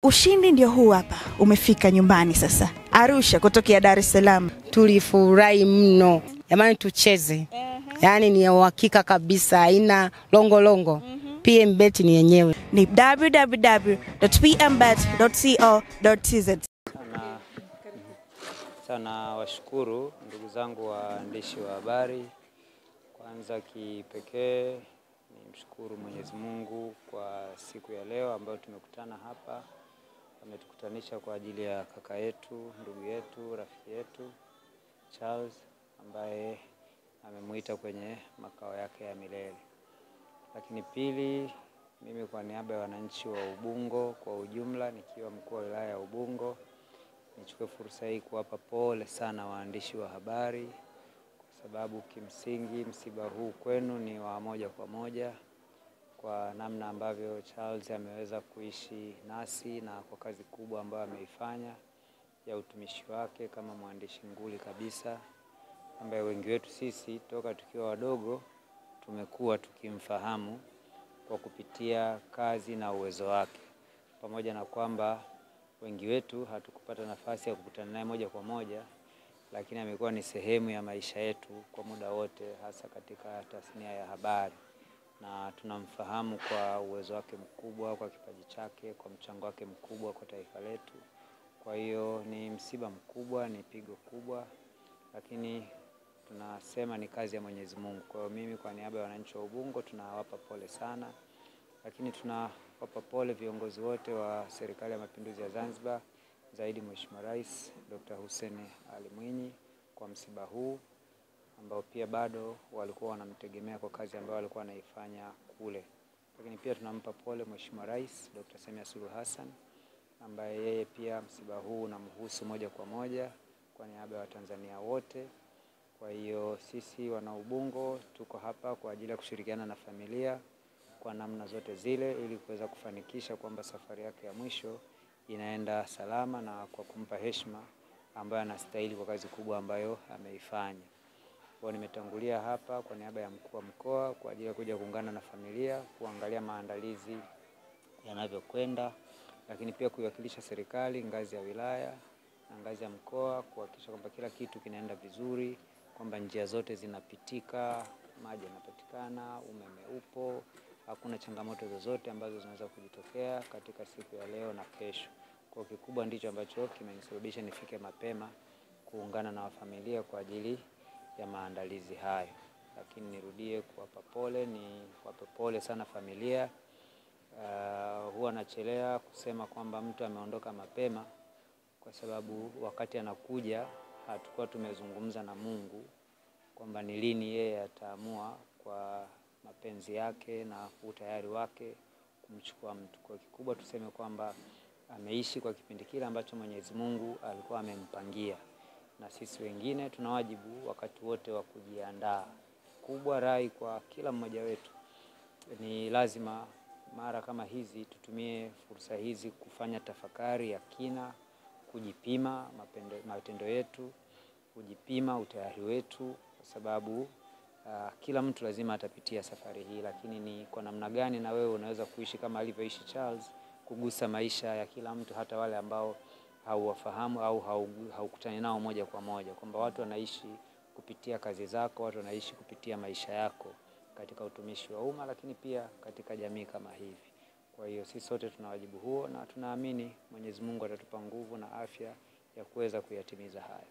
Ushindi ndio huu hapa, umefika nyumbani sasa. Arusha kutokea Dar es Salaam. Tulifurahi mno. Jamani tucheze. Yaani ni uhakika kabisa, haina longo. PMBet ni yenyewe. Ni www.pmbet.co.tz. Sana washukuru ndugu zangu waandishi wa habari. Kwanza kipekee ni mshukuru Mwenyezi Mungu kwa siku ya leo ambayo tumekutana hapa. Ametukutanisha kwa ajili ya kaka yetu, ndugu yetu, rafiki yetu Charles ambaye amemuita kwenye makao yake ya milele. Lakini pili, mimi kwa niaba ya wananchi wa Ubungo kwa ujumla, nikiwa mkuu wa wilaya ya Ubungo, nichukue fursa hii kuwapa pole sana waandishi wa habari kwa sababu kimsingi msiba huu kwenu ni wa moja kwa moja, kwa namna ambavyo Charles ameweza kuishi nasi na kwa kazi kubwa ambayo ameifanya ya utumishi wake kama mwandishi nguli kabisa, ambaye wengi wetu sisi toka tukiwa wadogo tumekuwa tukimfahamu kwa kupitia kazi na uwezo wake. Pamoja na kwamba wengi wetu hatukupata nafasi ya kukutana naye moja kwa moja, lakini amekuwa ni sehemu ya maisha yetu kwa muda wote, hasa katika tasnia ya habari. Na tunamfahamu kwa uwezo wake mkubwa, kwa kipaji chake, kwa mchango wake mkubwa kwa taifa letu. Kwa hiyo ni msiba mkubwa, ni pigo kubwa, lakini tunasema ni kazi ya Mwenyezi Mungu. Kwa hiyo mimi kwa niaba ya wananchi wa Ubungo tunawapa pole sana, lakini tunawapa pole viongozi wote wa Serikali ya Mapinduzi ya Zanzibar, zaidi Mheshimiwa Rais Dr. Hussein Ali Mwinyi kwa msiba huu ambao pia bado walikuwa wanamtegemea kwa kazi ambayo walikuwa wanaifanya kule. Lakini pia tunampa pole Mheshimiwa Rais Dr. Samia Suluhu Hassan ambaye yeye pia msiba huu unamhusu moja kwa moja kwa niaba ya Watanzania wote. Kwa hiyo sisi wana Ubungo tuko hapa kwa ajili ya kushirikiana na familia kwa namna zote zile ili kuweza kufanikisha kwamba safari yake ya mwisho inaenda salama na kwa kumpa heshima ambayo anastahili kwa kazi kubwa ambayo ameifanya. Kwa nimetangulia hapa kwa niaba ya mkuu wa mkoa kwa ajili ya kuja kuungana na familia kuangalia maandalizi yanavyokwenda, lakini pia kuiwakilisha serikali ngazi ya wilaya na ngazi ya mkoa kuhakikisha kwamba kila kitu kinaenda vizuri, kwamba njia zote zinapitika, maji yanapatikana, umeme upo, hakuna changamoto zozote ambazo zinaweza kujitokea katika siku ya leo na kesho. Kwa kikubwa ndicho ambacho kimenisababisha nifike mapema kuungana na familia kwa ajili ya maandalizi hayo. Lakini nirudie kuwapa pole, ni wape pole sana familia. Huwa nachelea kusema kwamba mtu ameondoka mapema kwa sababu wakati anakuja hatakuwa tumezungumza na Mungu kwamba ni lini yeye ataamua kwa mapenzi yake na utayari wake kumchukua mtu. Kwa kikubwa tuseme kwamba ameishi kwa kipindi kile ambacho Mwenyezi Mungu alikuwa amempangia, na sisi wengine tuna wajibu wakati wote wa kujiandaa. Kubwa rai kwa kila mmoja wetu ni lazima mara kama hizi tutumie fursa hizi kufanya tafakari ya kina, kujipima matendo yetu, kujipima utayari wetu, kwa sababu kila mtu lazima atapitia safari hii, lakini ni kwa namna gani na wewe unaweza kuishi kama alivyoishi Charles, kugusa maisha ya kila mtu, hata wale ambao hauwafahamu au haukutani nao moja kwa moja, kwamba watu wanaishi kupitia kazi zako, watu wanaishi kupitia maisha yako katika utumishi wa umma, lakini pia katika jamii kama hivi. Kwa hiyo sisi sote tuna wajibu huo na tunaamini Mwenyezi Mungu atatupa nguvu na afya ya kuweza kuyatimiza haya.